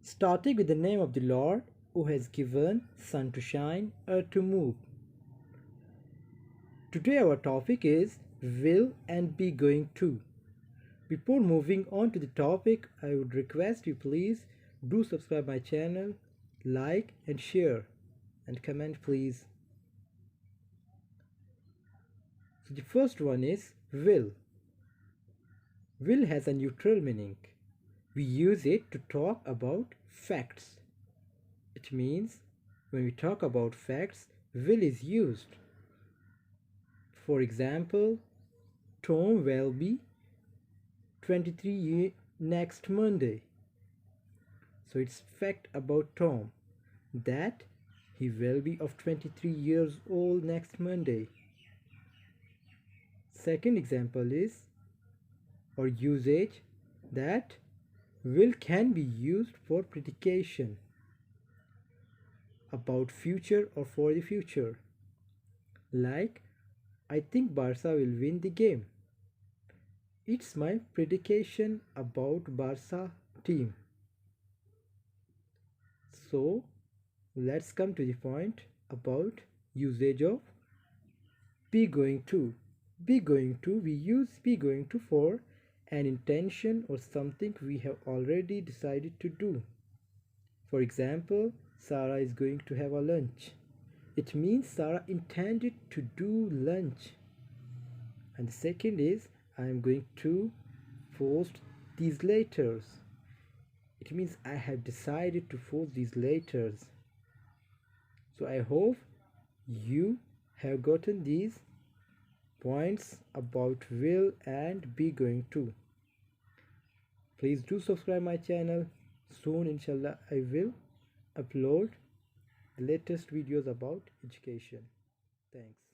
Starting with the name of the Lord who has given sun to shine, earth to move. Today our topic is will and be going to. Before moving on to the topic, I would request you please do subscribe my channel, like and share and comment please. So the first one is will. Will has a neutral meaning. We use it to talk about facts. It means when we talk about facts, will is used. For example, Tom will be 23 next Monday. So it's fact about Tom that he will be of 23 years old next Monday. Second example is or usage that will can be used for predication about future or for the future. Like, I think Barca will win the game. It's my prediction about Barca team. So let's come to the point about usage of be going to. Be going to, we use be going to for an intention or something we have already decided to do. For example, Sarah is going to have a lunch. It means Sarah intended to do lunch. And the second is I am going to post these letters. It means I have decided to post these letters. So I hope you have gotten these points about will and be going to. Please do subscribe my channel. Soon inshallah I will upload the latest videos about education. Thanks.